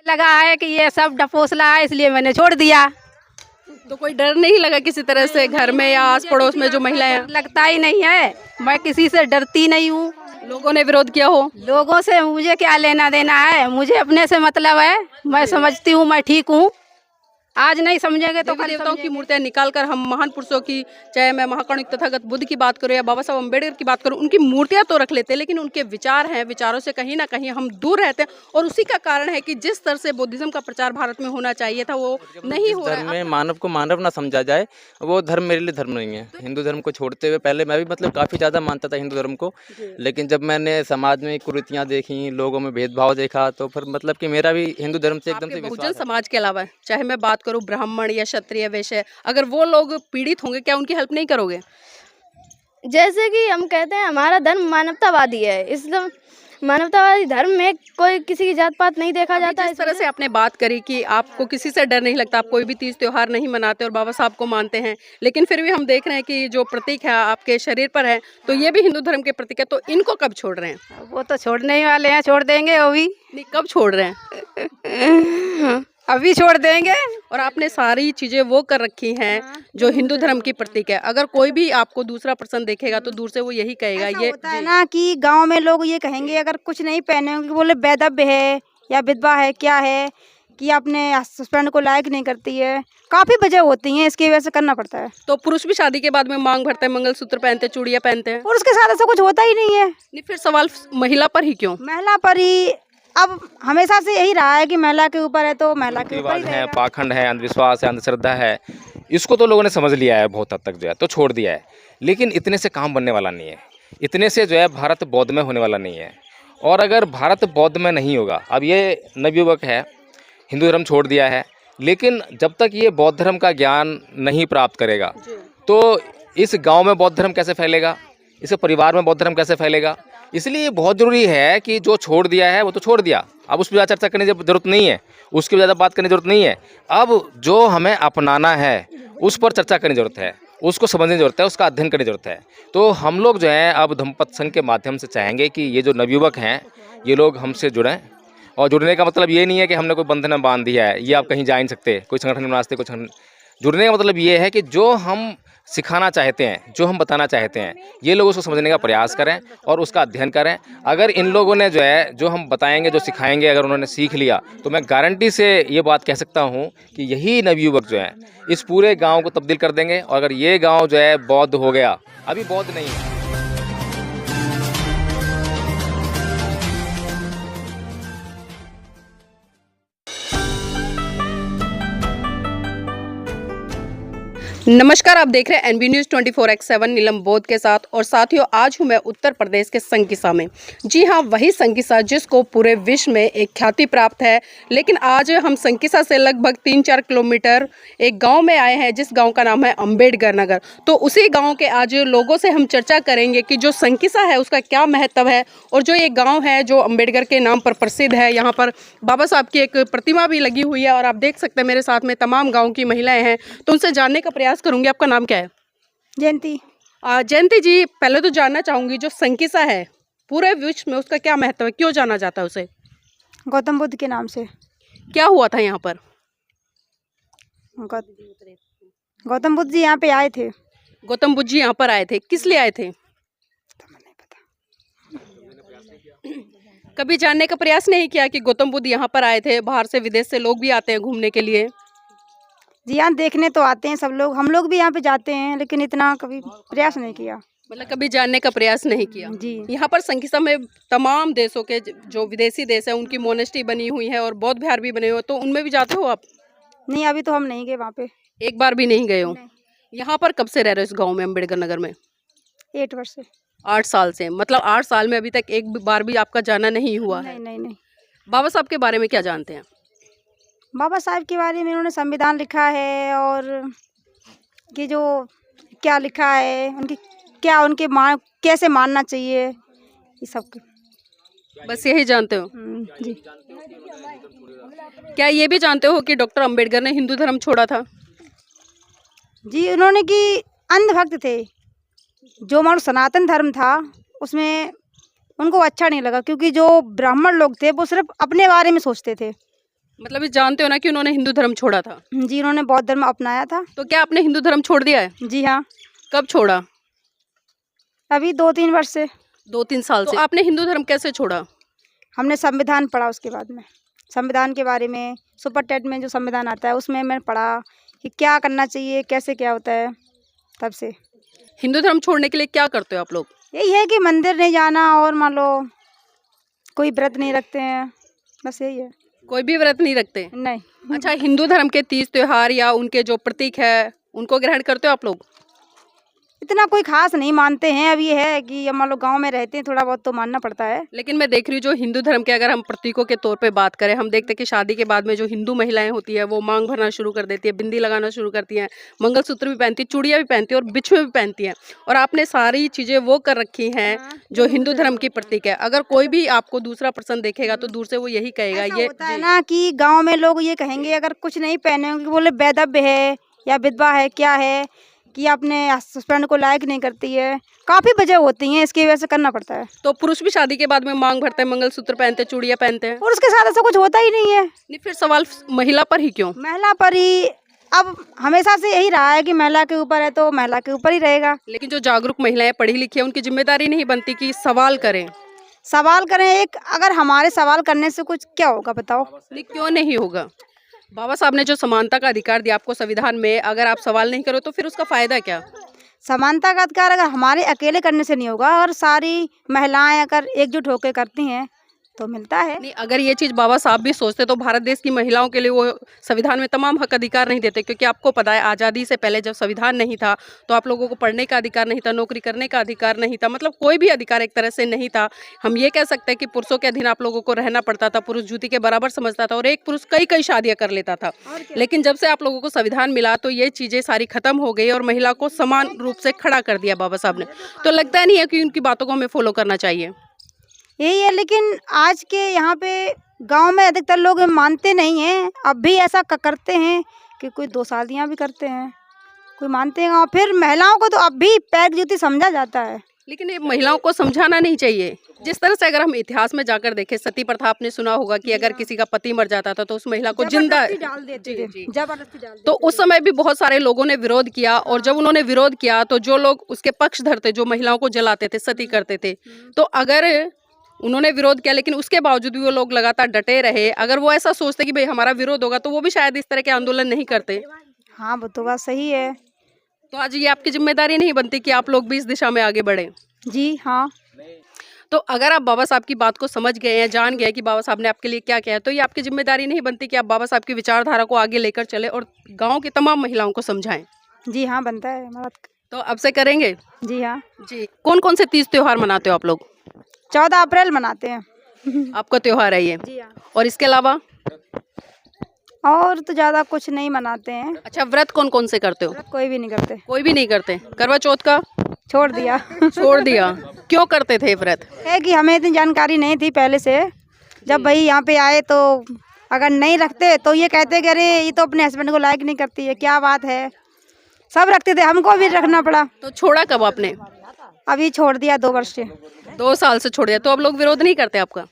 लगा है कि ये सब डपोसला है, इसलिए मैंने छोड़ दिया। तो कोई डर नहीं लगा किसी तरह से घर में या आस पड़ोस में जो महिलाएं हैं? लगता ही नहीं है, मैं किसी से डरती नहीं हूँ। लोगों ने विरोध किया हो? लोगों से मुझे क्या लेना देना है, मुझे अपने से मतलब है। मैं समझती हूँ मैं ठीक हूँ, आज नहीं समझेंगे तो देवी कल देवताओं की मूर्तियां निकालकर हम महान पुरुषों की, चाहे मैं महाकारुणिक तथागत बुद्ध की बात करूं या बाबा साहब अम्बेडकर की बात करूं, उनकी मूर्तियां तो रख लेते हैं, लेकिन उनके विचार हैं, विचारों से कहीं ना कहीं हम दूर रहते हैं। और उसी का कारण है कि जिस तरह से बुद्धिज्म का प्रचार भारत में होना चाहिए था वो नहीं हो रहा धर्म है। में मानव को मानव ना समझा जाए, वो धर्म मेरे लिए धर्म नहीं है। हिंदू धर्म को छोड़ते हुए पहले मैं भी काफ़ी ज़्यादा मानता था हिंदू धर्म को, लेकिन जब मैंने समाज में कुरीतियाँ देखी, लोगों में भेदभाव देखा, तो फिर कि मेरा भी हिंदू धर्म से एकदम से बहुजन विश्वास समाज के अलावा चाहे मैं बात करूं ब्राह्मण या क्षत्रिय वैश्य, अगर वो लोग पीड़ित होंगे क्या उनकी हेल्प नहीं करोगे? जैसे कि हम कहते हैं हमारा धर्म मानवतावादी है, इसलिए मानवतावादी धर्म में कोई किसी की जात पात नहीं देखा जाता है। जिस तरह से आपने बात करी कि आपको किसी से डर नहीं लगता, आप कोई भी तीज त्योहार नहीं मनाते और बाबा साहब को मानते हैं, लेकिन फिर भी हम देख रहे हैं कि जो प्रतीक है आपके शरीर पर है, तो ये भी हिंदू धर्म के प्रतीक है, तो इनको कब छोड़ रहे हैं? वो तो छोड़ने ही वाले हैं, छोड़ देंगे वो भी। नहीं, कब छोड़ रहे हैं? अभी छोड़ देंगे। और आपने सारी चीजें वो कर रखी हैं जो हिंदू धर्म की प्रतीक है। अगर कोई भी आपको दूसरा पर्सन देखेगा तो दूर से वो यही कहेगा, ऐसा ये होता है ना कि गांव में लोग ये कहेंगे अगर कुछ नहीं पहने होंगे, बोले बेदब है या विधवा है, क्या है कि अपने हस्बैंड को लायक नहीं करती है। काफ़ी वजह होती हैं, इसकी वजह से करना पड़ता है। तो पुरुष भी शादी के बाद में मांग भरते हैं, मंगलसूत्र पहनते हैं, चूड़ियाँ पहनते हैं। पुरुष के साथ ऐसा कुछ होता ही नहीं है। नहीं, फिर सवाल महिला पर ही क्यों? महिला पर ही अब हमेशा से यही रहा है कि महिला के ऊपर है तो महिला के ऊपर ही रिवाज है, रहेगा। पाखंड है, अंधविश्वास है, अंधश्रद्धा है, इसको तो लोगों ने समझ लिया है बहुत हद तक जो है, तो छोड़ दिया है। लेकिन इतने से काम बनने वाला नहीं है, इतने से जो है भारत बौद्ध में होने वाला नहीं है। और अगर भारत बौद्ध में नहीं होगा, अब ये नवयुवक है, हिंदू धर्म छोड़ दिया है, लेकिन जब तक ये बौद्ध धर्म का ज्ञान नहीं प्राप्त करेगा तो इस गांव में बौद्ध धर्म कैसे फैलेगा, इस परिवार में बौद्ध धर्म कैसे फैलेगा। इसलिए ये बहुत ज़रूरी है कि जो छोड़ दिया है वो तो छोड़ दिया, अब उस पर ज़्यादा चर्चा करने की ज़रूरत नहीं है, उसकी ज़्यादा बात करने की ज़रूरत नहीं है। अब जो हमें अपनाना है उस पर चर्चा करने की ज़रूरत है, उसको समझने की ज़रूरत है, उसका अध्ययन करने की ज़रूरत है। तो हम लोग जो हैं अब धम्मपद संघ के माध्यम से चाहेंगे कि ये जो नवयुवक हैं ये लोग हमसे जुड़ें। और जुड़ने का मतलब ये नहीं है कि हमने कोई बंधन में बांध दिया है, ये आप कहीं जा नहीं सकते, कोई संगठन में नाचते, कुछ। जुड़ने का मतलब ये है कि जो हम सिखाना चाहते हैं, जो हम बताना चाहते हैं, ये लोग उसको समझने का प्रयास करें और उसका अध्ययन करें। अगर इन लोगों ने जो है, जो हम बताएंगे, जो सिखाएंगे, अगर उन्होंने सीख लिया तो मैं गारंटी से ये बात कह सकता हूँ कि यही नवयुवक जो है इस पूरे गांव को तब्दील कर देंगे। और अगर ये गांव जो है बौद्ध हो गया, अभी बौद्ध नहीं है। नमस्कार, आप देख रहे हैं एनबी न्यूज़ 24x7 नीलम बोध के साथ। और साथियों, आज हूँ मैं उत्तर प्रदेश के संकिसा में। जी हाँ, वही संकिसा जिसको पूरे विश्व में एक ख्याति प्राप्त है। लेकिन आज हम संकिसा से लगभग 3-4 किलोमीटर एक गांव में आए हैं, जिस गांव का नाम है अम्बेडकर नगर। तो उसी गांव के आज लोगों से हम चर्चा करेंगे कि जो संकिसा है उसका क्या महत्व है, और जो ये गाँव है जो अम्बेडकर के नाम पर प्रसिद्ध है। यहाँ पर बाबा साहब की एक प्रतिमा भी लगी हुई है और आप देख सकते हैं मेरे साथ में तमाम गाँव की महिलाएँ हैं, तो उनसे जानने का प्रयास करूंगी। आपका नाम क्या है? जयंती। जयंती जी, पहले तो जानना चाहूंगी जो संकिसा है पूरे विश्व में उसका क्या महत्व है, क्यों जाना जाता है उसे? गौतम बुद्ध के नाम से। क्या हुआ था यहाँ पर? गौतम बुद्ध जी यहाँ पे आए थे। गौतम बुद्ध जी यहाँ पर आए थे, किस लिए आए थे? नहीं पता। कभी जानने का प्रयास नहीं किया कि गौतम बुद्ध यहाँ पर आए थे? बाहर से, विदेश से लोग भी आते हैं घूमने के लिए। जी यहाँ देखने तो आते हैं सब लोग, हम लोग भी यहाँ पे जाते हैं, लेकिन इतना कभी प्रयास नहीं किया। मतलब कभी जानने का प्रयास नहीं किया जी। यहाँ पर संकिसा में तमाम देशों के जो विदेशी देश है उनकी मोनेस्ट्री बनी हुई है और बौद्ध विहार भी बने हुए, तो उनमें भी जाते हो आप? नहीं, अभी तो हम नहीं गए वहाँ पे। एक बार भी नहीं गए हो? यहाँ पर कब से रह रहे हो इस गाँव में, अम्बेडकर नगर में? 8 वर्ष से। 8 साल से। मतलब 8 साल में अभी तक एक बार भी आपका जाना नहीं हुआ है? नहीं नहीं। बाबा साहब के बारे में क्या जानते हैं? बाबा साहब के बारे में उन्होंने संविधान लिखा है, और कि जो क्या लिखा है, उनके कैसे मानना चाहिए, ये सब। बस यही जानते हो? जी। क्या ये भी जानते हो कि डॉक्टर अंबेडकर ने हिंदू धर्म छोड़ा था? जी, उन्होंने कि अंधभक्त थे। जो हमारा सनातन धर्म था उसमें उनको अच्छा नहीं लगा, क्योंकि जो ब्राह्मण लोग थे वो सिर्फ अपने बारे में सोचते थे। मतलब ये जानते हो ना कि उन्होंने हिंदू धर्म छोड़ा था, जी उन्होंने बौद्ध धर्म अपनाया था। तो क्या आपने हिंदू धर्म छोड़ दिया है? जी हाँ, कब छोड़ा? अभी 2-3 वर्ष से। 2-3 साल से। तो आपने हिंदू धर्म कैसे छोड़ा? हमने संविधान पढ़ा, उसके बाद में संविधान के बारे में, सुपर टेट में जो संविधान आता है उसमें मैंने पढ़ा कि क्या करना चाहिए, कैसे क्या होता है। तब से हिंदू धर्म छोड़ने के लिए क्या करते हो आप लोग? यही है कि मंदिर नहीं जाना, और मान लो कोई व्रत नहीं रखते हैं, बस यही है। कोई भी व्रत नहीं रखते? नहीं। अच्छा, हिंदू धर्म के तीज त्योहार या उनके जो प्रतीक है उनको ग्रहण करते हो आप लोग? इतना कोई खास नहीं मानते हैं। अब ये है कि अब मान लो गाँव में रहते हैं, थोड़ा बहुत तो मानना पड़ता है। लेकिन मैं देख रही हूँ जो हिंदू धर्म के अगर हम प्रतीकों के तौर पे बात करें, हम देखते हैं कि शादी के बाद में जो हिंदू महिलाएं होती है वो मांग भरना शुरू कर देती है, बिंदी लगाना शुरू करती हैं, मंगलसूत्र भी पहनती है, चूड़ियाँ भी पहनती है और बिछुए भी पहनती हैं। और आपने सारी चीज़ें वो कर रखी हैं जो हिंदू धर्म की प्रतीक है। अगर कोई भी आपको दूसरा पर्सन देखेगा तो दूर से वो यही कहेगा। ऐसा ये होता है ना कि गांव में लोग ये कहेंगे, अगर कुछ नहीं पहने होंगे, बोले बेदब है या विधवा है, क्या है कि अपने हस्बैंड को लायक नहीं करती है। काफ़ी वजह होती हैं, इसकी वजह से करना पड़ता है। तो पुरुष भी शादी के बाद में मांग भरते हैं, मंगलसूत्र पहनते हैं, चूड़ियाँ पहनते हैं, और उसके साथ ऐसा कुछ होता ही नहीं है। नहीं फिर सवाल महिला पर ही क्यों? महिला पर ही अब हमेशा से यही रहा है कि महिला के ऊपर है तो महिला के ऊपर ही रहेगा। लेकिन जो जागरूक महिलाएं पढ़ी लिखी है उनकी जिम्मेदारी नहीं बनती कि सवाल करें? सवाल करें एक, अगर हमारे सवाल करने से कुछ क्या होगा बताओ? नहीं, क्यों नहीं होगा? बाबा साहब ने जो समानता का अधिकार दिया आपको संविधान में, अगर आप सवाल नहीं करो तो फिर उसका फायदा क्या? समानता का अधिकार अगर हमारे अकेले करने से नहीं होगा, और सारी महिलाएं अगर एकजुट होकर करती हैं तो मिलता है। नहीं, अगर ये चीज़ बाबा साहब भी सोचते तो भारत देश की महिलाओं के लिए वो संविधान में तमाम हक अधिकार नहीं देते। क्योंकि आपको पता है आज़ादी से पहले जब संविधान नहीं था तो आप लोगों को पढ़ने का अधिकार नहीं था, नौकरी करने का अधिकार नहीं था, मतलब कोई भी अधिकार एक तरह से नहीं था। हम ये कह सकते हैं कि पुरुषों के अधीन आप लोगों को रहना पड़ता था, पुरुष जूती के बराबर समझता था और एक पुरुष कई कई शादियाँ कर लेता था। लेकिन जब से आप लोगों को संविधान मिला तो ये चीज़ें सारी खत्म हो गई और महिला को समान रूप से खड़ा कर दिया बाबा साहब ने। तो लगता नहीं है कि उनकी बातों को हमें फॉलो करना चाहिए? यही है, लेकिन आज के यहाँ पे गांव में अधिकतर लोग मानते नहीं हैं। अब भी ऐसा करते हैं कि कोई 2 शादियाँ भी करते हैं, कोई मानते हैं। और फिर महिलाओं को तो अब भी पैर जूती समझा जाता है। लेकिन ये महिलाओं को समझाना नहीं चाहिए। जिस तरह से अगर हम इतिहास में जाकर देखें, सती प्रथा आपने सुना होगा कि अगर किसी का पति मर जाता था तो उस महिला को जिंदा डाल देते थे, जबरदस्ती डाल देते। तो उस समय भी बहुत सारे लोगों ने विरोध किया। और जब उन्होंने विरोध किया तो जो लोग उसके पक्षधर थे, जो महिलाओं को जलाते थे, सती करते थे, तो अगर उन्होंने विरोध किया लेकिन उसके बावजूद भी वो लोग लगातार डटे रहे, अगर वो ऐसा सोचते कि भाई हमारा विरोध होगा तो वो भी शायद इस तरह के आंदोलन नहीं करते। हाँ, वो तो बात सही है। तो आज ये आपकी जिम्मेदारी नहीं बनती कि आप लोग भी इस दिशा में आगे बढ़े? जी हाँ। तो अगर आप बाबा साहब की बात को समझ गए हैं, जान गए कि बाबा साहब ने आपके लिए क्या किया है, तो ये आपकी जिम्मेदारी नहीं बनती कि आप बाबा साहब की विचारधारा को आगे लेकर चले और गाँव की तमाम महिलाओं को समझाएं? जी हाँ, बनता है हमारा। तो अब से करेंगे? जी हाँ। जी। कौन कौन से तीज त्योहार मनाते हो आप लोग? 14 अप्रैल मनाते हैं। आपका त्योहार है ये? जी हाँ। और इसके अलावा? और तो ज़्यादा कुछ नहीं मनाते हैं। अच्छा, व्रत कौन कौन से करते हो? व्रत कोई भी नहीं करते, कोई भी नहीं करते? करवा चौथ का छोड़ दिया। छोड़ दिया? क्यों करते थे व्रत? है कि हमें इतनी जानकारी नहीं थी पहले से। जब भाई यहाँ पे आए तो अगर नहीं रखते तो ये कहते कि अरे ये तो अपने हस्बैंड को लायक नहीं करती है, क्या बात है। सब रखते थे, हमको भी रखना पड़ा। तो छोड़ा कब आपने? अभी छोड़ दिया 2 वर्ष से। 2 साल से छोड़ दिया। तो अब लोग विरोध नहीं करते आपका?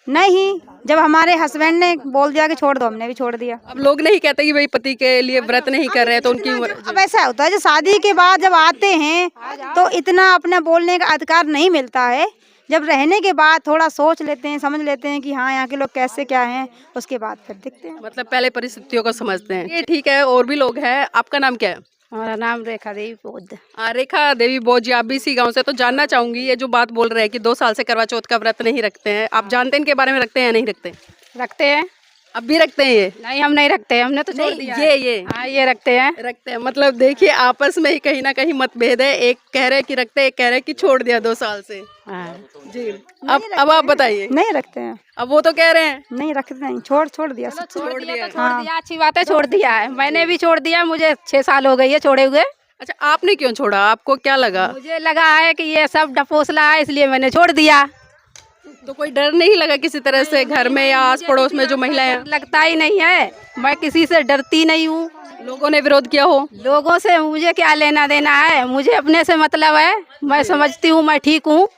नहीं, जब हमारे हस्बैंड ने बोल दिया कि छोड़ दो, हमने भी छोड़ दिया। अब लोग नहीं कहते कि भाई पति के लिए व्रत नहीं कर रहे हैं तो उनकी उम्र। अब ऐसा होता है, जो शादी के बाद जब आते हैं तो इतना अपना बोलने का अधिकार नहीं मिलता है। जब रहने के बाद थोड़ा सोच लेते हैं, समझ लेते हैं कि हाँ यहाँ के लोग कैसे क्या हैं, उसके बाद फिर दिखते हैं। मतलब पहले परिस्थितियों को समझते हैं। ये ठीक है, और भी लोग हैं। आपका नाम क्या है? हमारा नाम रेखा देवी बौद्ध। रेखा देवी बौद्ध जी, आप भी इसी गांव से। तो जानना चाहूंगी, ये जो बात बोल रहे हैं कि 2 साल से करवा चौथ का व्रत नहीं रखते हैं, आप जानते हैं इनके बारे में? रखते हैं या नहीं रखते? रखते हैं। अब भी रखते हैं ये? नहीं, हम नहीं रखते, हमने तो छोड़ दिया। ये हाँ, ये रखते हैं। रखते हैं। मतलब देखिए, आपस में ही कहीं ना कहीं मतभेद है। एक कह रहे हैं कि रखते हैं, एक कह रहे हैं कि छोड़ दिया 2 साल से। हाँ। जी। अब आप बताइए। नहीं रखते हैं। अब वो तो कह रहे हैं नहीं रखते, नहीं, छोड़ दिया सब। छोड़ दिया। छोड़ दिया, अच्छी बात है, छोड़ दिया है। मैंने भी छोड़ दिया, मुझे 6 साल हो गई है छोड़े हुए। अच्छा, आपने क्यों छोड़ा? आपको क्या लगा? मुझे लगा है कि ये सब डपोसला है, इसलिए मैंने छोड़ दिया। तो कोई डर नहीं लगा किसी तरह से घर में या आस पड़ोस में जो महिलाएं हैं? लगता ही नहीं है, मैं किसी से डरती नहीं हूँ। लोगों ने विरोध किया हो? लोगों से मुझे क्या लेना देना है, मुझे अपने से मतलब है। मैं समझती हूँ मैं ठीक हूँ।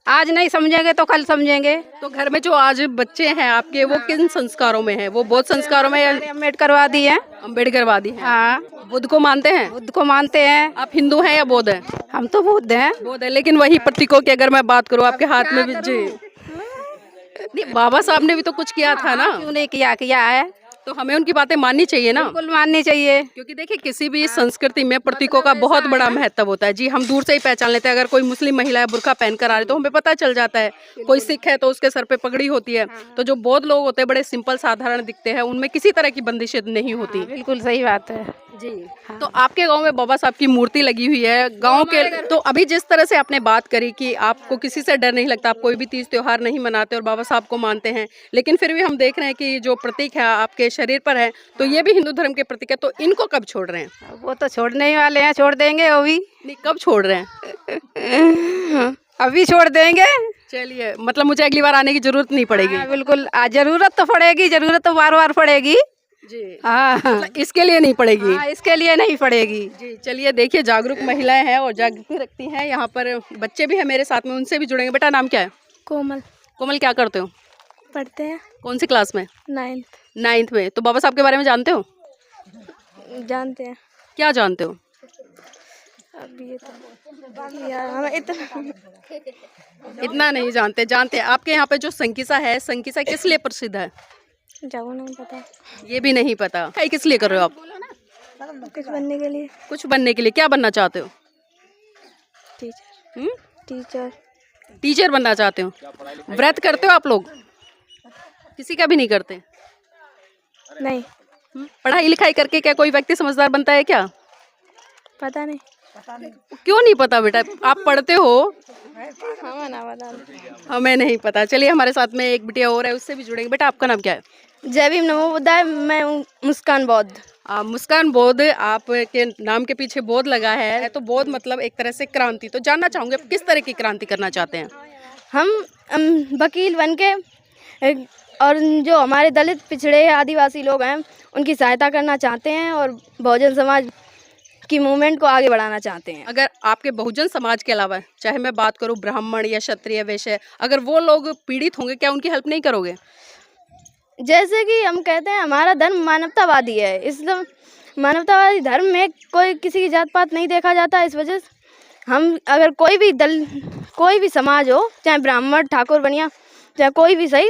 आज नहीं समझेंगे तो कल समझेंगे। तो घर में जो आज बच्चे हैं आपके, वो किन संस्कारों में हैं? वो बौद्ध संस्कारों में या अम्बेडकरवादी है। अम्बेडकरवादी हैं? हाँ, बुद्ध को मानते हैं? बुद्ध को मानते हैं। आप हिंदू हैं या बौद्ध हैं? हम तो बुद्ध हैं। बौद्ध है, लेकिन वही प्रतीकों की अगर मैं बात करूँ आपके हाथ में भी जी नहीं, बाबा साहब ने भी तो कुछ किया था ना, क्यों नहीं किया? किया है, तो हमें उनकी बातें माननी चाहिए ना। बिल्कुल माननी चाहिए। क्योंकि देखिए किसी भी संस्कृति में प्रतीकों का बहुत बड़ा महत्व होता है। जी हम दूर से ही पहचान लेते हैं, अगर कोई मुस्लिम महिला है बुर्का पहन कर आ रही तो हमें पता चल जाता है। कोई सिख है तो उसके सर पे पगड़ी होती है। तो जो बौद्ध लोग होते हैं बड़े सिंपल साधारण दिखते हैं, उनमें किसी तरह की बंदिशें नहीं होती। बिल्कुल सही बात है जी। तो आपके गांव में बाबा साहब की मूर्ति लगी हुई है गांव के, तो अभी जिस तरह से आपने बात करी कि आपको किसी से डर नहीं लगता, आप कोई भी तीज त्योहार नहीं मनाते और बाबा साहब को मानते हैं, लेकिन फिर भी हम देख रहे हैं कि जो प्रतीक है आपके शरीर पर है तो ये भी हिंदू धर्म के प्रतीक है, तो इनको कब छोड़ रहे हैं? वो तो छोड़ने ही वाले हैं, छोड़ देंगे वो भी। नहीं, कब छोड़ रहे हैं? अभी छोड़ देंगे। चलिए, मतलब मुझे अगली बार आने की जरूरत नहीं पड़ेगी। हाँ, बिल्कुल जरूरत तो पड़ेगी, जरूरत तो बार बार पड़ेगी। जी। हाँ, मतलब इसके लिए नहीं पड़ेगी। हाँ, इसके लिए नहीं पड़ेगी। जी चलिए, देखिए जागरूक महिलाएं हैं और जागृति रखती हैं। यहाँ पर बच्चे भी हैं मेरे साथ में, उनसे भी जुड़ेंगे। बेटा नाम क्या है? कोमल। कोमल, क्या करते हो? पढ़ते हैं कौन सी क्लास में? 9th। 9th में। तो बाबा साहब के बारे में जानते हो? जानते हैं। क्या जानते हो? अब ये तो यार हमें इतना नहीं जानते। जानते हैं आपके यहाँ पे जो संकिसा है, संकिसा किस लिए प्रसिद्ध है? जाओ नहीं पता। ये भी नहीं पता। क्या किस लिए कर रहे हो आप? कुछ बनने के लिए। कुछ बनने के लिए। क्या बनना चाहते हो? टीचर। टीचर। टीचर बनना चाहते हो। व्रत करते हो आप लोग? किसी का भी नहीं करते? नहीं, पढ़ाई लिखाई करके क्या कोई व्यक्ति समझदार बनता है क्या? पता नहीं। क्यों नहीं पता बेटा? आप पढ़ते हो। हाँ ना बता। हमें नहीं पता। चलिए, हमारे साथ में एक बिटिया और है, उससे भी जुड़ेंगे। बेटा आपका नाम क्या है? जय भीम नमो बुद्धाय। मैं हूँ मुस्कान बौद्ध। मुस्कान बौद्ध, आपके नाम के पीछे बौद्ध लगा है तो बौद्ध मतलब एक तरह से क्रांति। तो जानना चाहूँगे आप किस तरह की क्रांति करना चाहते हैं? हम वकील बन के और जो हमारे दलित पिछड़े आदिवासी लोग हैं उनकी सहायता करना चाहते हैं और बहुजन समाज की मूवमेंट को आगे बढ़ाना चाहते हैं। अगर आपके बहुजन समाज के अलावा, चाहे मैं बात करूं ब्राह्मण या क्षत्रिय वैश्य, अगर वो लोग पीड़ित होंगे, क्या उनकी हेल्प नहीं करोगे? जैसे कि हम कहते हैं हमारा धर्म मानवतावादी है, इसलिए मानवतावादी धर्म में कोई किसी की जात पात नहीं देखा जाता। इस वजह से हम अगर कोई भी समाज हो, चाहे ब्राह्मण ठाकुर बनिया, चाहे कोई भी सही,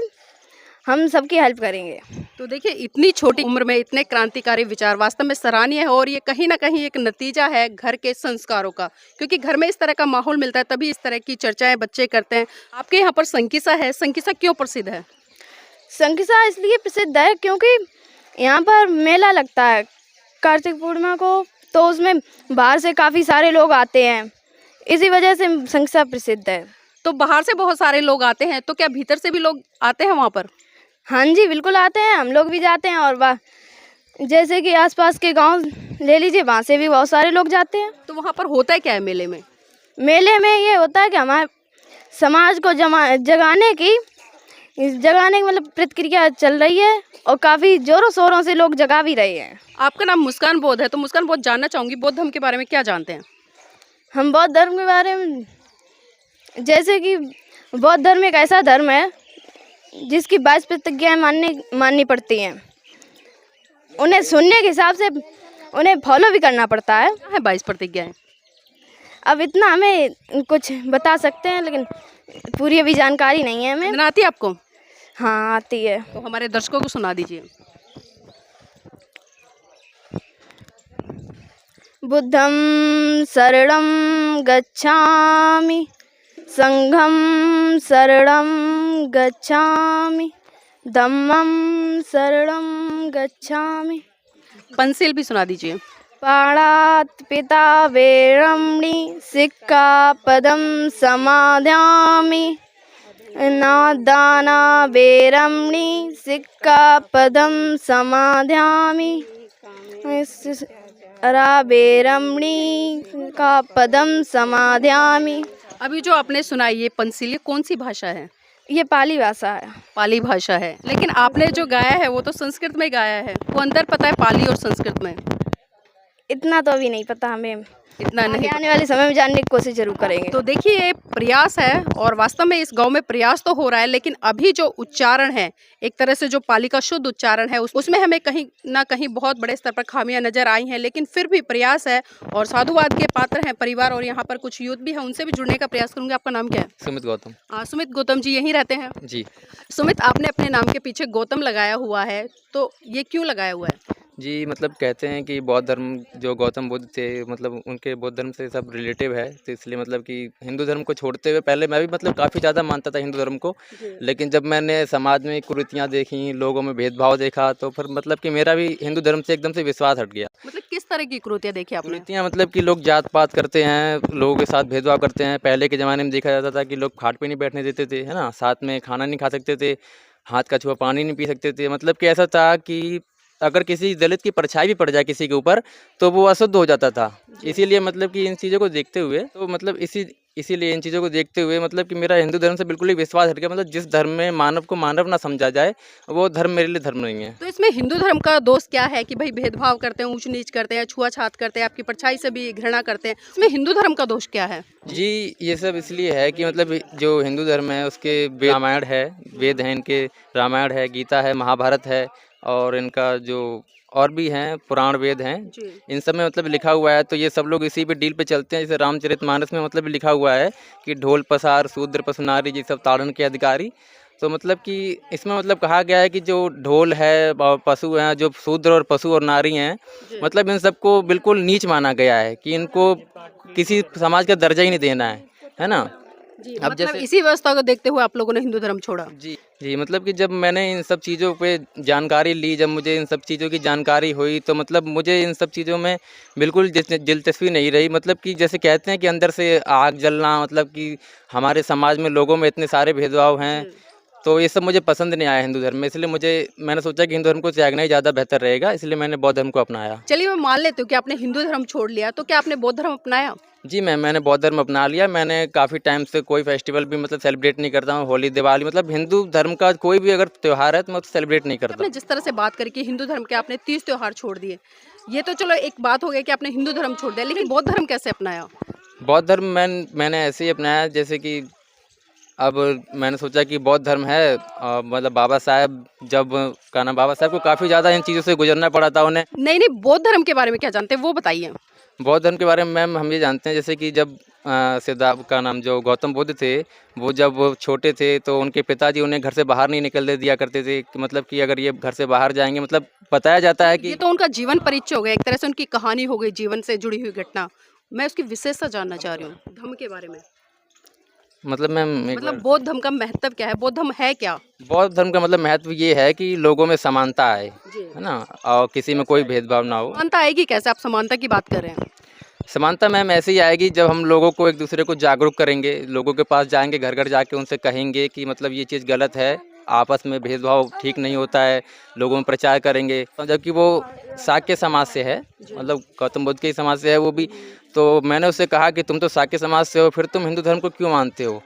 हम सबकी हेल्प करेंगे। तो देखिए, इतनी छोटी उम्र में इतने क्रांतिकारी विचार वास्तव में सराहनीय है और ये कहीं ना कहीं एक नतीजा है घर के संस्कारों का, क्योंकि घर में इस तरह का माहौल मिलता है तभी इस तरह की चर्चाएं बच्चे करते हैं। आपके यहाँ पर संकिसा है, संकिसा क्यों प्रसिद्ध है? संकिसा इसलिए प्रसिद्ध है क्योंकि यहाँ पर मेला लगता है कार्तिक पूर्णिमा को, तो उसमें बाहर से काफ़ी सारे लोग आते हैं, इसी वजह से संकिसा प्रसिद्ध है। तो बाहर से बहुत सारे लोग आते हैं, तो क्या भीतर से भी लोग आते हैं वहाँ पर? हाँ जी, बिल्कुल आते हैं, हम लोग भी जाते हैं। और जैसे कि आसपास के गांव ले लीजिए, वहाँ से भी बहुत सारे लोग जाते हैं। तो वहाँ पर होता है क्या है मेले में? मेले में ये होता है कि हमारे समाज को जगाने की मतलब प्रतिक्रिया चल रही है और काफ़ी ज़ोरों शोरों से लोग जगा भी रहे हैं। आपका नाम मुस्कान बौद्ध है, तो मुस्कान बौद्ध, जानना चाहूँगी बौद्ध धर्म के बारे में क्या जानते हैं? हम बौद्ध धर्म के बारे में, जैसे कि बौद्ध धर्म एक ऐसा धर्म है जिसकी 22 प्रतिज्ञाएँ माननी पड़ती हैं। उन्हें सुनने के हिसाब से उन्हें फॉलो भी करना पड़ता है। क्या है 22 प्रतिज्ञाएँ? अब इतना हमें कुछ बता सकते हैं, लेकिन पूरी अभी जानकारी नहीं है हमें। इतना आती है आपको? हाँ, आती है। तो हमारे दर्शकों को सुना दीजिए। बुद्धं शरणं गच्छामि, संघं शरणं गच्छामि, धम्मं शरणं गच्छामि। पंसिल भी सुना दीजिए। पाणात् पिता वेरमणि सिक्खापदं समादयामि, नादाना वेरमणि सिक्खापदं समादयामि, वेरमणि का पदम समादयामि। अभी जो आपने सुना ये पंसिल, ये कौन सी भाषा है? ये पाली भाषा है। पाली भाषा है, लेकिन आपने जो गाया है वो तो संस्कृत में गाया है। वो अंतर पता है पाली और संस्कृत में? इतना तो अभी नहीं पता हमें, इतना आगे नहीं आने वाले समय में जानने की कोशिश जरूर करेंगे। तो देखिए ये प्रयास है और वास्तव में इस गांव में प्रयास तो हो रहा है, लेकिन अभी जो उच्चारण है, एक तरह से जो पाली का शुद्ध उच्चारण है उसमें हमें कहीं ना कहीं बहुत बड़े स्तर पर खामियां नजर आई हैं, लेकिन फिर भी प्रयास है और साधुवाद के पात्र हैं परिवार। और यहाँ पर कुछ यूथ भी है, उनसे भी जुड़ने का प्रयास करूंगी। आपका नाम क्या है? सुमित गौतम सुमित गौतम जी यहीं रहते हैं? जी। सुमित, आपने अपने नाम के पीछे गौतम लगाया हुआ है, तो ये क्यों लगाया हुआ है? जी, मतलब कहते हैं कि बौद्ध धर्म जो गौतम बुद्ध थे, मतलब उनके बौद्ध धर्म से सब रिलेटिव है, तो इसलिए मतलब कि हिंदू धर्म को छोड़ते हुए पहले मैं भी मतलब काफ़ी ज़्यादा मानता था हिंदू धर्म को, लेकिन जब मैंने समाज में कुरीतियाँ देखी, लोगों में भेदभाव देखा, तो फिर मतलब कि मेरा भी हिंदू धर्म से एकदम से विश्वास हट गया। मतलब किस तरह की कुरीतियाँ देखी आपने? कुरीतियाँ मतलब कि लोग जात पात करते हैं, लोगों के साथ भेदभाव करते हैं। पहले के ज़माने में देखा जाता था कि लोग खाट पे नहीं बैठने देते थे, है ना, साथ में खाना नहीं खा सकते थे, हाथ का छुआ पानी नहीं पी सकते थे। मतलब कि ऐसा था कि अगर किसी दलित की परछाई भी पड़ जाए किसी के ऊपर तो वो अशुद्ध हो जाता था। इसीलिए मतलब कि इन चीज़ों को देखते हुए तो मतलब इसीलिए इन चीज़ों को देखते हुए मतलब कि मेरा हिंदू धर्म से बिल्कुल ही विश्वास हट गया। मतलब जिस धर्म में मानव को मानव ना समझा जाए वो धर्म मेरे लिए धर्म नहीं है। तो इसमें हिंदू धर्म का दोष क्या है कि भाई भेदभाव करते हैं, ऊंच नीच करते हैं, छुआछात करते हैं, आपकी परछाई से भी घृणा करते हैं, इसमें हिंदू धर्म का दोष क्या है? जी, ये सब इसलिए है कि मतलब जो हिंदू धर्म है उसके रामायण है, वेद हैं इनके, रामायण है, गीता है, महाभारत है और इनका जो और भी हैं पुराण वेद हैं, इन सब में मतलब लिखा हुआ है। तो ये सब लोग इसी पे डील पे चलते हैं। जैसे रामचरितमानस में मतलब लिखा हुआ है कि ढोल पसार शूद्र पशु नारी ये सब ताड़न के अधिकारी। तो मतलब कि इसमें मतलब कहा गया है कि जो ढोल है और पशु हैं, जो शूद्र और पशु और नारी हैं, मतलब इन सबको बिल्कुल नीच माना गया है कि इनको किसी समाज का दर्जा ही नहीं देना है ना। जी, अब मतलब जैसे इसी व्यवस्था को देखते हुए आप लोगों ने हिंदू धर्म छोड़ा? जी, मतलब कि जब मैंने इन सब चीज़ों पे जानकारी ली, जब मुझे इन सब चीज़ों की जानकारी हुई तो मतलब मुझे इन सब चीज़ों में बिल्कुल दिलचस्पी नहीं रही। मतलब कि जैसे कहते हैं कि अंदर से आग जलना, मतलब कि हमारे समाज में लोगों में इतने सारे भेदभाव हैं, तो ये सब मुझे पसंद नहीं आया हिंदू धर्म में। इसलिए मैंने सोचा कि हिंदू धर्म को त्यागना ही ज़्यादा बेहतर रहेगा, इसलिए मैंने बौद्ध धर्म को अपनाया। चलिए मैं मान लेती हूँ कि आपने हिंदू धर्म छोड़ लिया, तो क्या आपने बौद्ध धर्म अपनाया? जी मैम, मैंने बौद्ध धर्म अपना लिया। मैंने काफ़ी टाइम से कोई फेस्टिवल भी मतलब सेलिब्रेट नहीं करता हूँ, होली दिवाली मतलब हिंदू धर्म का कोई भी अगर त्यौहार है तो मैं सेलिब्रेट नहीं करता। आपने जिस तरह से बात करी कि हिंदू धर्म के आपने 30 त्योहार छोड़ दिए, ये तो चलो एक बात हो गई कि आपने हिंदू धर्म छोड़ दिया, लेकिन बौद्ध धर्म कैसे अपनाया? बौद्ध धर्म मैंने ऐसे ही अपनाया जैसे कि अब मैंने सोचा कि बौद्ध धर्म है, मतलब बाबा साहब बाबा साहब को काफ़ी ज़्यादा इन चीज़ों से गुजरना पड़ा था उन्हें। नहीं, बौद्ध धर्म के बारे में क्या जानते हैं वो बताइए। बौद्ध धर्म के बारे में मैम हम ये जानते हैं जैसे कि जब जो गौतम बुद्ध थे, वो जब वो छोटे थे तो उनके पिताजी उन्हें घर से बाहर नहीं निकलने दिया करते थे कि मतलब कि अगर ये घर से बाहर जाएंगे, मतलब बताया जाता है कि ये तो उनका जीवन परिचय हो गया, एक तरह से उनकी कहानी हो गई, जीवन से जुड़ी हुई घटना। मैं उसकी विशेषता जानना चाह रही हूँ धर्म के बारे में। मतलब मैम मतलब बौद्ध धर्म का महत्व क्या है? बौद्ध धर्म है क्या? बौद्ध धर्म का मतलब महत्व ये है कि लोगों में समानता आए, है ना, और किसी में कोई भेदभाव ना हो। समानता आएगी कैसे? आप समानता की बात कर रहे हैं। समानता मैम ऐसे ही आएगी जब हम लोगों को एक दूसरे को जागरूक करेंगे, लोगों के पास जाएंगे, घर घर जाके उनसे कहेंगे कि मतलब ये चीज़ गलत है, आपस में भेदभाव ठीक नहीं होता है, लोगों में प्रचार करेंगे। जबकि वो शाक्य समाज से है, मतलब गौतम बुद्ध के समाज से है वो भी। तो मैंने उससे कहा कि तुम तो शाक्य समाज से हो, फिर तुम हिंदू धर्म को क्यों मानते हो?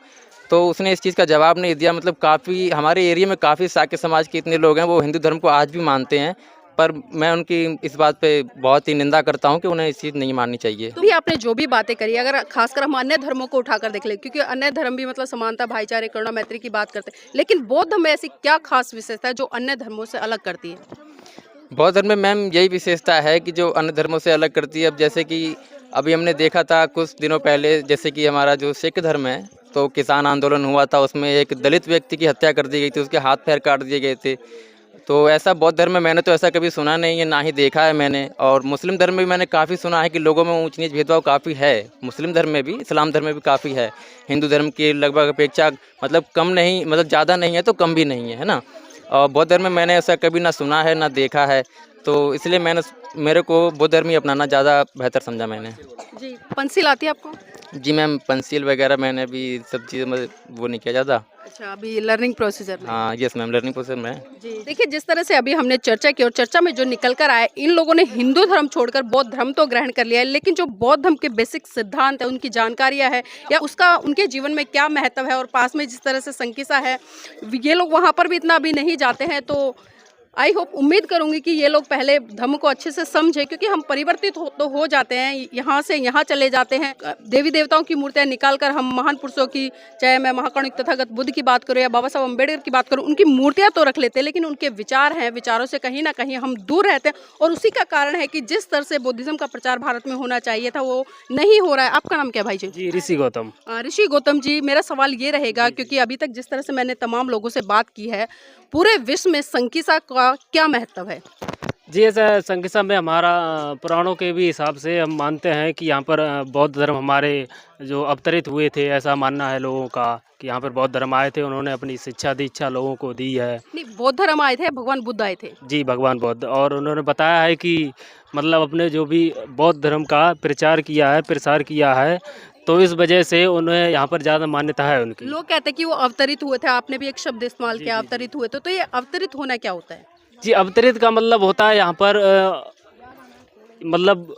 तो उसने इस चीज़ का जवाब नहीं दिया। मतलब काफ़ी हमारे एरिया में काफ़ी शाक्य समाज के इतने लोग हैं, वो हिंदू धर्म को आज भी मानते हैं, पर मैं उनकी इस बात पे बहुत ही निंदा करता हूं कि उन्हें इस चीज़ नहीं माननी चाहिए। तो भी आपने जो भी बातें करी, अगर खासकर हम अन्य धर्मों को उठाकर देख ले, क्योंकि अन्य धर्म भी मतलब समानता, भाईचारे, करुणा, मैत्री की बात करते हैं, लेकिन बौद्ध धर्म में ऐसी क्या खास विशेषता है जो अन्य धर्मों से अलग करती है? बौद्ध धर्म में मैम यही विशेषता है कि जो अन्य धर्मों से अलग करती है। अब जैसे कि अभी हमने देखा था कुछ दिनों पहले, जैसे कि हमारा जो सिख धर्म है, तो किसान आंदोलन हुआ था, उसमें एक दलित व्यक्ति की हत्या कर दी गई थी, उसके हाथ पैर काट दिए गए थे। तो ऐसा बौद्ध धर्म में मैंने तो ऐसा कभी सुना नहीं है, ना ही देखा है मैंने। और मुस्लिम धर्म में भी मैंने काफ़ी सुना है कि लोगों में ऊंच नीच भेदभाव काफ़ी है, मुस्लिम धर्म में भी, इस्लाम धर्म में भी काफ़ी है। हिंदू धर्म की लगभग अपेक्षा मतलब कम नहीं, मतलब ज़्यादा नहीं है तो कम भी नहीं है ना। और बौद्ध धर्म में मैंने ऐसा कभी ना सुना है ना देखा है, तो इसलिए मेरे को बौद्ध धर्म ही अपनाना ज़्यादा बेहतर समझा मैंने। जी, पेंसिल आती है आपको? जी मैम, पेंसिल वगैरह मैंने अभी सब चीज़ें वो नहीं किया ज़्यादा। अच्छा, अभी लर्निंग प्रोसीजर में। हाँ यस मैम, लर्निंग प्रोसेस में। जी, देखिए जिस तरह से अभी हमने चर्चा की और चर्चा में जो निकल कर आए, इन लोगों ने हिंदू धर्म छोड़कर बौद्ध धर्म तो ग्रहण कर लिया है, लेकिन जो बौद्ध धर्म के बेसिक सिद्धांत है, उनकी जानकारियां है या उसका उनके जीवन में क्या महत्व है, और पास में जिस तरह से संकिसा है, ये लोग वहाँ पर भी इतना अभी नहीं जाते हैं। तो आई होप, उम्मीद करूंगी कि ये लोग पहले धर्म को अच्छे से समझे, क्योंकि हम परिवर्तित तो हो जाते हैं, यहाँ से यहाँ चले जाते हैं, देवी देवताओं की मूर्तियां निकाल कर हम महान पुरुषों की, चाहे मैं महाकरुणिक तथागत बुद्ध की बात करूँ या बाबा साहब अम्बेडकर की बात करूँ, उनकी मूर्तियां तो रख लेते हैं, लेकिन उनके विचार हैं, विचारों से कहीं ना कहीं हम दूर रहते हैं। और उसी का कारण है कि जिस तरह से बुद्धिज्म का प्रचार भारत में होना चाहिए था वो नहीं हो रहा है। आपका नाम क्या भाई जी? जी ऋषि गौतम। ऋषि गौतम जी, मेरा सवाल ये रहेगा, क्योंकि अभी तक जिस तरह से मैंने तमाम लोगों से बात की है, पूरे विश्व में संकिसा का क्या महत्व है? जी ऐसा संकिसा में हमारा पुराणों के भी हिसाब से हम मानते हैं कि यहाँ पर बौद्ध धर्म हमारे जो अवतरित हुए थे, ऐसा मानना है लोगों का कि यहाँ पर बौद्ध धर्म आए थे, उन्होंने अपनी शिक्षा दीक्षा लोगों को दी है। नहीं, बौद्ध धर्म आए थे, भगवान बुद्ध आए थे। जी भगवान बुद्ध, और उन्होंने बताया है कि मतलब अपने जो भी बौद्ध धर्म का प्रचार किया है, प्रसार किया है, तो इस वजह से उन्हें यहाँ पर ज़्यादा मान्यता है उनकी। लोग कहते हैं कि वो अवतरित हुए थे, आपने भी एक शब्द इस्तेमाल किया, अवतरित हुए थे, तो ये अवतरित होना क्या होता है? जी अवतरित का मतलब होता है यहाँ पर मतलब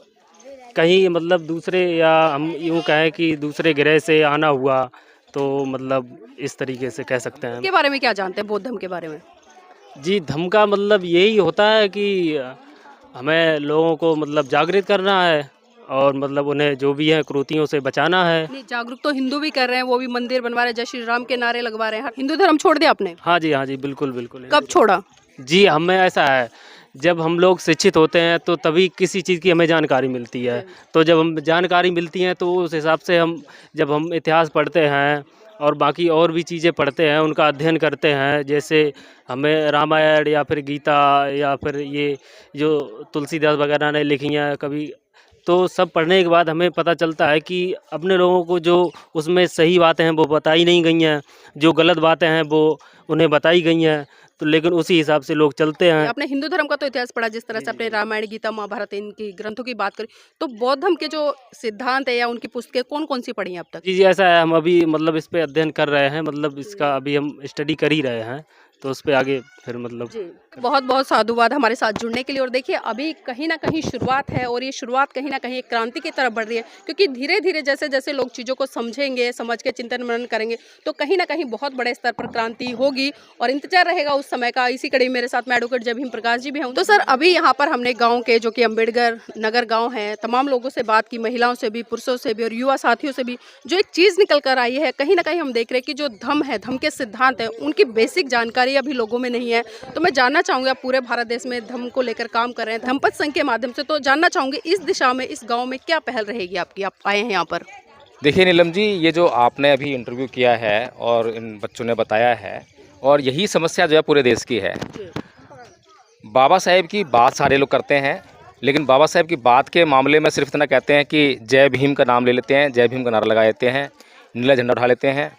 कहीं मतलब दूसरे, या हम यूँ कहें कि दूसरे ग्रह से आना हुआ, तो मतलब इस तरीके से कह सकते हैं। के बारे में क्या जानते हैं, बौद्ध धर्म के बारे में? जी धर्म का मतलब यही होता है कि हमें लोगों को मतलब जागृत करना है, और मतलब उन्हें जो भी है क्रूतियों से बचाना है। नहीं, जागरूक तो हिंदू भी कर रहे हैं, वो भी मंदिर बनवा रहे हैं, जय श्री राम के नारे लगवा रहे हैं। हिंदू धर्म छोड़ दिया आपने? हाँ जी बिल्कुल बिल्कुल। कब छोड़ा? जी हमें ऐसा है, जब हम लोग शिक्षित होते हैं तो तभी किसी चीज़ की हमें जानकारी मिलती है, तो जब हम जानकारी मिलती हैं तो उस हिसाब से हम, जब हम इतिहास पढ़ते हैं और बाकी और भी चीज़ें पढ़ते हैं, उनका अध्ययन करते हैं, जैसे हमें रामायण या फिर गीता या फिर ये जो तुलसीदास वगैरह ने लिखी हैं कभी, तो सब पढ़ने के बाद हमें पता चलता है कि अपने लोगों को जो उसमें सही बातें हैं वो बताई नहीं गई हैं, जो गलत बातें हैं वो उन्हें बताई गई हैं, तो लेकिन उसी हिसाब से लोग चलते हैं। आपने हिंदू धर्म का तो इतिहास पढ़ा, जिस तरह से आपने रामायण, गीता, महाभारत, इनकी ग्रंथों की बात करी, तो बौद्ध धर्म के जो सिद्धांत है या उनकी पुस्तकें कौन कौन सी पढ़ी हैं अब तक? जी ऐसा है, हम अभी मतलब इस पे अध्ययन कर रहे हैं, मतलब इसका अभी हम स्टडी कर ही रहे हैं, तो उस पे आगे फिर मतलब। जी, बहुत बहुत साधुवाद हमारे साथ जुड़ने के लिए। और देखिए, अभी कहीं ना कहीं शुरुआत है, और ये शुरुआत कहीं ना कहीं एक क्रांति की तरफ बढ़ रही है, क्योंकि धीरे धीरे जैसे जैसे लोग चीज़ों को समझेंगे, समझ के चिंतन मनन करेंगे, तो कहीं ना कहीं बहुत बड़े स्तर पर क्रांति होगी, और इंतजार रहेगा उस समय का। इसी कड़ी मेरे साथ में एडवोकेट जय भीम प्रकाश जी भी हैं। तो सर, अभी यहाँ पर हमने गाँव के, जो कि अम्बेडकर नगर गाँव है, तमाम लोगों से बात की, महिलाओं से भी, पुरुषों से भी और युवा साथियों से भी, जो एक चीज़ निकल कर आई है, कहीं ना कहीं हम देख रहे हैं कि जो धर्म है, धर्म के सिद्धांत है, उनकी बेसिक जानकारी अभी लोगों में नहीं है। तो मैं जानना चाहूँगी, आप पूरे भारत देश में धर्म को लेकर काम कर रहे हैं, धम्मपद संघ के माध्यम से, तो जानना चाहूँगी इस दिशा में, इस गांव में क्या पहल रहेगी आपकी? आप आए हैं यहाँ पर। देखिए नीलम जी, ये जो आपने अभी इंटरव्यू किया है और इन बच्चों ने बताया है, और यही समस्या जो है पूरे देश की है। बाबा साहेब की बात सारे लोग करते हैं, लेकिन बाबा साहेब की बात के मामले में सिर्फ इतना कहते हैं कि जय भीम का नाम ले लेते हैं, जय भीम का नारा लगा देते हैं, नीला झंडा उठा लेते हैं।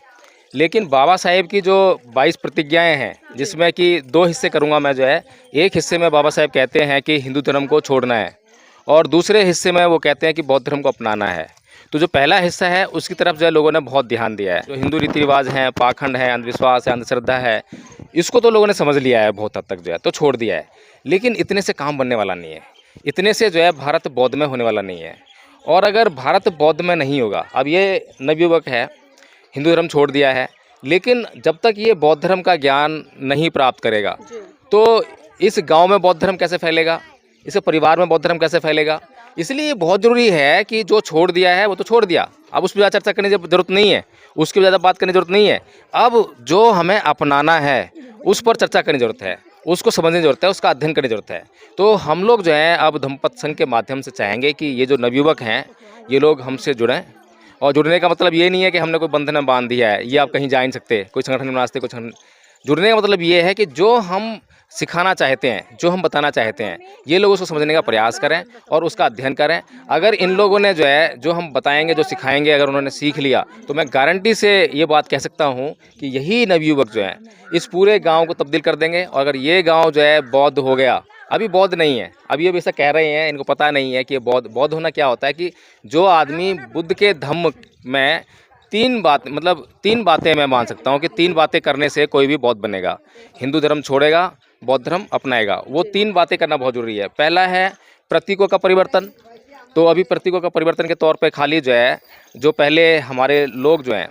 लेकिन बाबा साहेब की जो 22 प्रतिज्ञाएं हैं, जिसमें कि 2 हिस्से करूंगा मैं जो है, एक हिस्से में बाबा साहेब कहते हैं कि हिंदू धर्म को छोड़ना है, और दूसरे हिस्से में वो कहते हैं कि बौद्ध धर्म को अपनाना है। तो जो पहला हिस्सा है उसकी तरफ जो है लोगों ने बहुत ध्यान दिया है। जो हिंदू रीति रिवाज हैं, पाखंड है, अंधविश्वास है, अंधश्रद्धा है, इसको तो लोगों ने समझ लिया है बहुत हद तक जो है, तो छोड़ दिया है। लेकिन इतने से काम बनने वाला नहीं है, इतने से जो है भारत बौद्ध में होने वाला नहीं है। और अगर भारत बौद्ध में नहीं होगा, अब ये नवयुवक है, हिंदू धर्म छोड़ दिया है, लेकिन जब तक ये बौद्ध धर्म का ज्ञान नहीं प्राप्त करेगा तो इस गांव में बौद्ध धर्म कैसे फैलेगा, इस परिवार में बौद्ध धर्म कैसे फैलेगा। इसलिए बहुत ज़रूरी है कि जो छोड़ दिया है वो तो छोड़ दिया, अब उस पर ज़्यादा चर्चा करने की ज़रूरत नहीं है, उसकी ज़्यादा बात करने की ज़रूरत नहीं है। अब जो हमें अपनाना है उस पर चर्चा करने की ज़रूरत है, उसको समझने की ज़रूरत है, उसका अध्ययन करने की ज़रूरत है। तो हम लोग जो हैं अब धम्मपद संघ के माध्यम से चाहेंगे कि ये जो नवयुवक हैं ये लोग हमसे जुड़ें। और जुड़ने का मतलब ये नहीं है कि हमने कोई बंधन में बांध दिया है, ये आप कहीं जा नहीं सकते, कोई संगठन में नाचते, कुछ। जुड़ने का मतलब ये है कि जो हम सिखाना चाहते हैं, जो हम बताना चाहते हैं, ये लोग उसको समझने का प्रयास करें और उसका अध्ययन करें। अगर इन लोगों ने जो है, जो हम बताएंगे, जो सिखाएंगे, अगर उन्होंने सीख लिया, तो मैं गारंटी से ये बात कह सकता हूँ कि यही नवयुवक जो हैं इस पूरे गांव को तब्दील कर देंगे। और अगर ये गांव जो है बौद्ध हो गया, अभी बौद्ध नहीं है, अभी ये ऐसा कह रहे हैं, इनको पता नहीं है कि ये बौद्ध होना क्या होता है। कि जो आदमी बुद्ध के धम्म में 3 बातें मैं मान सकता हूँ कि 3 बातें करने से कोई भी बौद्ध बनेगा। हिंदू धर्म छोड़ेगा, बौद्ध धर्म अपनाएगा, वो 3 बातें करना बहुत ज़रूरी है। पहला है प्रतीकों का परिवर्तन। तो अभी प्रतीकों का परिवर्तन के तौर पे खाली जो है, जो पहले हमारे लोग जो हैं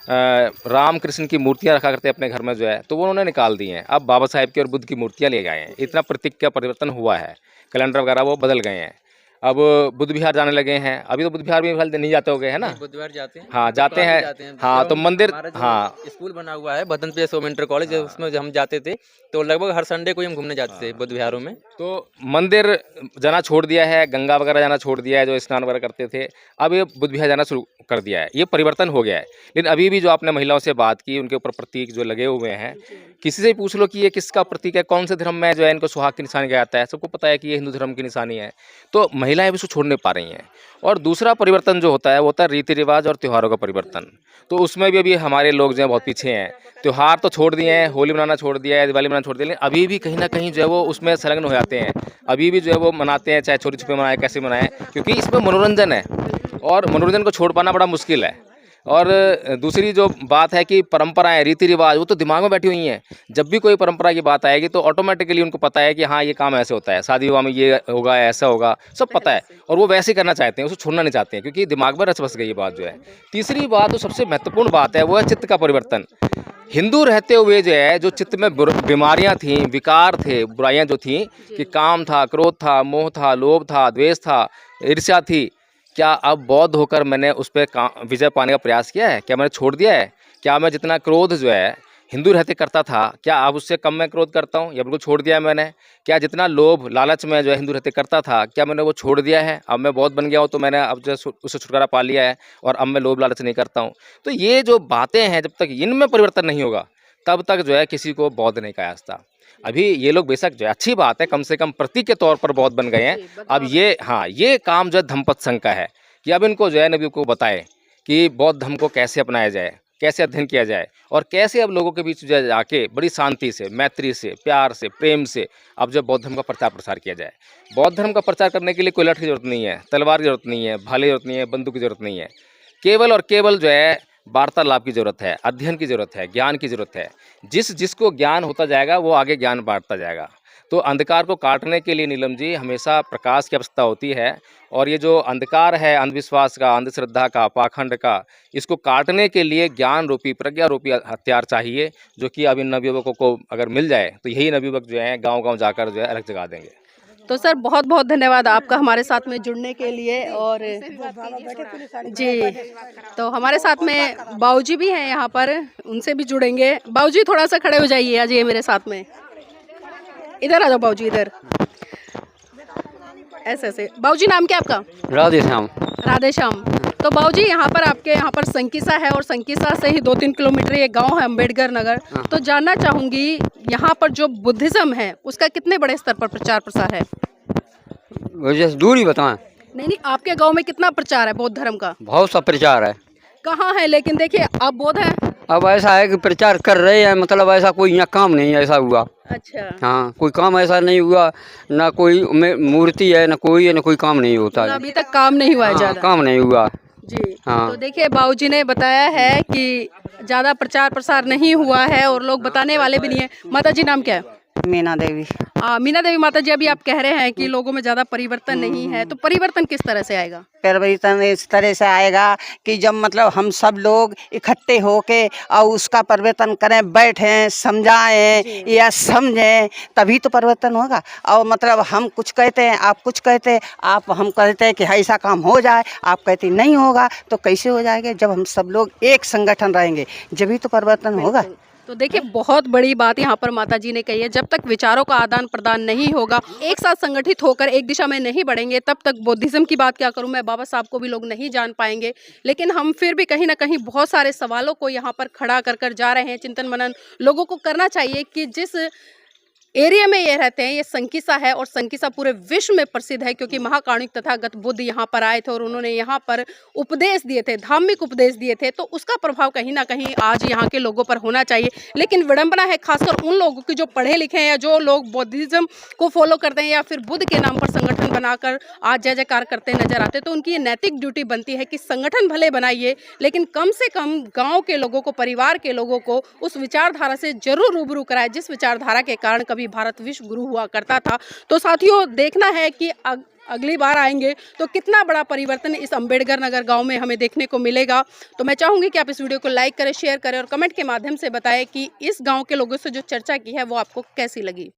राम कृष्ण की मूर्तियाँ रखा करते अपने घर में जो है, तो वो उन्होंने निकाल दी हैं। अब बाबा साहेब की और बुद्ध की मूर्तियाँ ले गए हैं। इतना प्रतीक का परिवर्तन हुआ है, कैलेंडर वगैरह वो बदल गए हैं। अब बुद्ध विहार जाने लगे हैं। अभी तो बुद्ध विहार भी फिलहाल नहीं जाते हो गए है ना? बुधवार जाते हैं। हाँ जाते हैं। हाँ तो मंदिर, हाँ स्कूल बना हुआ है बदन पे सोम इंटर कॉलेज, उसमें जब हम जाते थे तो लगभग हर संडे को ही हम घूमने जाते थे बुद्ध विहारों में। तो मंदिर जाना छोड़ दिया है, गंगा वगैरह जाना छोड़ दिया है, जो स्नान वगैरह करते थे। अब ये बुद्ध विहार जाना शुरू कर दिया है। ये परिवर्तन हो गया है। लेकिन अभी भी जो आपने महिलाओं से बात की, उनके ऊपर प्रतीक जो लगे हुए हैं, किसी से पूछ लो कि ये किसका प्रतीक है, कौन से धर्म में जो है इनको सुहाग की निशानी कहा जाता है, सबको पता है कि ये हिंदू धर्म की निशानी है। तो महिलाएं भी इसको छोड़ नहीं पा रही हैं। और दूसरा परिवर्तन जो होता है वो होता है रीति रिवाज और त्योहारों का परिवर्तन। तो उसमें भी अभी हमारे लोग जो है बहुत पीछे हैं। त्यौहार तो छोड़ दिए हैं, होली मनाना छोड़ दिया है, दिवाली मनाना छोड़ दिया, लेकिन अभी भी कहीं ना कहीं जो है वो उसमें संलग्न हो जाते हैं। अभी भी जो है वो मनाते हैं, चाहे चोरी छुपे मनाए, कैसे मनाएं, क्योंकि इसमें मनोरंजन है और मनोरंजन को छोड़ पाना बड़ा मुश्किल है। और दूसरी जो बात है कि परंपराएं, रीति रिवाज, वो तो दिमाग में बैठी हुई हैं। जब भी कोई परंपरा की बात आएगी तो ऑटोमेटिकली उनको पता है कि हाँ ये काम ऐसे होता है, शादी विवाह में ये होगा, ऐसा होगा, सब पता है और वो वैसे ही करना चाहते हैं, उसको छोड़ना नहीं चाहते हैं, क्योंकि दिमाग में रच बस गई ये बात जो है। तीसरी बात जो सबसे महत्वपूर्ण बात है वो है चित्त का परिवर्तन। हिंदू रहते हुए जो है, जो चित्त में बीमारियां थी, विकार थे, बुराइयां जो थी, कि काम था, क्रोध था, मोह था, लोभ था, द्वेष था, ईर्ष्या थी, क्या अब बौद्ध होकर मैंने उस पर विजय पाने का प्रयास किया है? क्या मैंने छोड़ दिया है? क्या मैं जितना क्रोध जो है हिंदू रहते करता था, क्या अब उससे कम मैं क्रोध करता हूँ या बिल्कुल छोड़ दिया है मैंने? क्या जितना लोभ लालच में जो है हिंदू रहते करता था, क्या मैंने वो छोड़ दिया है? अब मैं बौद्ध बन गया हूँ तो मैंने अब जो उससे छुटकारा पा लिया है और अब मैं लोभ लालच नहीं करता हूँ। तो ये जो बातें हैं, जब तक इनमें परिवर्तन नहीं होगा तब तक जो है किसी को बौद्ध नहीं कहा जाता। अभी ये लोग बेशक जो है अच्छी बात है, कम से कम प्रतीक के तौर पर बौद्ध बन गए हैं। अब ये, हाँ, ये काम जो है धम्मपद संघ का है कि अब इनको जो है नबी को बताए कि बौद्ध धर्म को कैसे अपनाया जाए, कैसे अध्ययन किया जाए और कैसे अब लोगों के बीच जो है जाके बड़ी शांति से, मैत्री से, प्यार से, प्रेम से अब जो बौद्ध धर्म का प्रचार प्रसार किया जाए। बौद्ध धर्म का प्रचार करने के लिए कोई लठ की जरूरत नहीं है, तलवार की जरूरत नहीं है, भाले की जरूरत नहीं है, बंदूक की जरूरत नहीं है। केवल और केवल जो है वार्तालाप की जरूरत है, अध्ययन की जरूरत है, ज्ञान की जरूरत है। जिसको ज्ञान होता जाएगा वो आगे ज्ञान बांटता जाएगा। तो अंधकार को काटने के लिए नीलम जी हमेशा प्रकाश की आवश्यकता होती है। और ये जो अंधकार है, अंधविश्वास का, अंधश्रद्धा का, पाखंड का, इसको काटने के लिए ज्ञान रूपी, प्रज्ञा रूपी हथियार चाहिए, जो कि अब इन नवयुवकों को अगर मिल जाए तो यही नवयुवक जो है गाँव-गाँव जाकर जो है अलग जगा देंगे। तो सर बहुत बहुत धन्यवाद आपका हमारे साथ में जुड़ने के लिए। और जी, तो हमारे साथ में बाऊजी भी हैं यहाँ पर, उनसे भी जुड़ेंगे। बाऊजी थोड़ा सा खड़े हो जाइए, आ जाइए मेरे साथ में, इधर आ जाओ बाऊजी, इधर ऐसे ऐसे। बाऊजी नाम क्या आपका? राधे श्याम। राधे श्याम। तो बाऊजी यहाँ पर आपके यहाँ पर संकिसा है और संकिसा से ही 2-3 किलोमीटर ये गांव है अम्बेडकर नगर। तो जानना चाहूँगी यहाँ पर जो बुद्धिज्म है उसका कितने बड़े स्तर पर प्रचार प्रसार है? वजह से दूरी बताएं। नहीं, आपके गांव में कितना प्रचार है बौद्ध धर्म का? बहुत सा प्रचार है। कहाँ है? लेकिन देखिए आप बौद्ध हैं। अब ऐसा है कि प्रचार कर रहे हैं, मतलब ऐसा कोई यहाँ काम नहीं ऐसा हुआ। अच्छा। हाँ, कोई काम ऐसा नहीं हुआ, ना कोई मूर्ति है, ना कोई है, ना कोई काम नहीं होता है। अभी तक काम नहीं हुआ है? हाँ, ज़्यादा काम नहीं हुआ जी। हाँ। तो देखिए बाबूजी ने बताया है कि ज़्यादा प्रचार प्रसार नहीं हुआ है और लोग बताने वाले भी नहीं है। माता जी नाम क्या है? मीना देवी। मीना देवी। माता जी, अभी आप कह रहे हैं कि लोगों में ज़्यादा परिवर्तन नहीं है, तो परिवर्तन किस तरह से आएगा? परिवर्तन इस तरह से आएगा कि जब मतलब हम सब लोग इकट्ठे होके और उसका परिवर्तन करें, बैठें, समझाएं या समझें, तभी तो परिवर्तन होगा। और मतलब हम कुछ कहते हैं, आप कुछ कहते हैं, हम कहते हैं कि ऐसा काम हो जाए, आप कहते नहीं होगा, तो कैसे हो जाएगा? जब हम सब लोग एक संगठन रहेंगे जब तो परिवर्तन होगा। तो देखिए बहुत बड़ी बात यहाँ पर माता जी ने कही है, जब तक विचारों का आदान प्रदान नहीं होगा, एक साथ संगठित होकर एक दिशा में नहीं बढ़ेंगे, तब तक बुद्धिज्म की बात क्या करूँ मैं, बाबा साहब को भी लोग नहीं जान पाएंगे। लेकिन हम फिर भी कहीं ना कहीं बहुत सारे सवालों को यहाँ पर खड़ा कर जा रहे हैं। चिंतन मनन लोगों को करना चाहिए कि जिस एरिया में ये रहते हैं, ये संकिसा है और संकिसा पूरे विश्व में प्रसिद्ध है, क्योंकि महाकारुणिक तथागत बुद्ध यहाँ पर आए थे और उन्होंने यहाँ पर उपदेश दिए थे, धार्मिक उपदेश दिए थे। तो उसका प्रभाव कहीं ना कहीं आज यहाँ के लोगों पर होना चाहिए। लेकिन विडंबना है खासकर उन लोगों की जो पढ़े लिखे हैं या जो लोग बुद्धिज्म को फॉलो करते हैं या फिर बुद्ध के नाम पर संगठन बनाकर आज जय जयकार करते नजर आते। तो उनकी ये नैतिक ड्यूटी बनती है कि संगठन भले बनाइए, लेकिन कम से कम गाँव के लोगों को, परिवार के लोगों को उस विचारधारा से जरूर रूबरू कराए जिस विचारधारा के कारण कभी भारत विश्व गुरु हुआ करता था। तो साथियों, देखना है कि अगली बार आएंगे तो कितना बड़ा परिवर्तन इस अम्बेडकर नगर गांव में हमें देखने को मिलेगा। तो मैं चाहूँगी कि आप इस वीडियो को लाइक करें, शेयर करें और कमेंट के माध्यम से बताएं कि इस गांव के लोगों से जो चर्चा की है वो आपको कैसी लगी।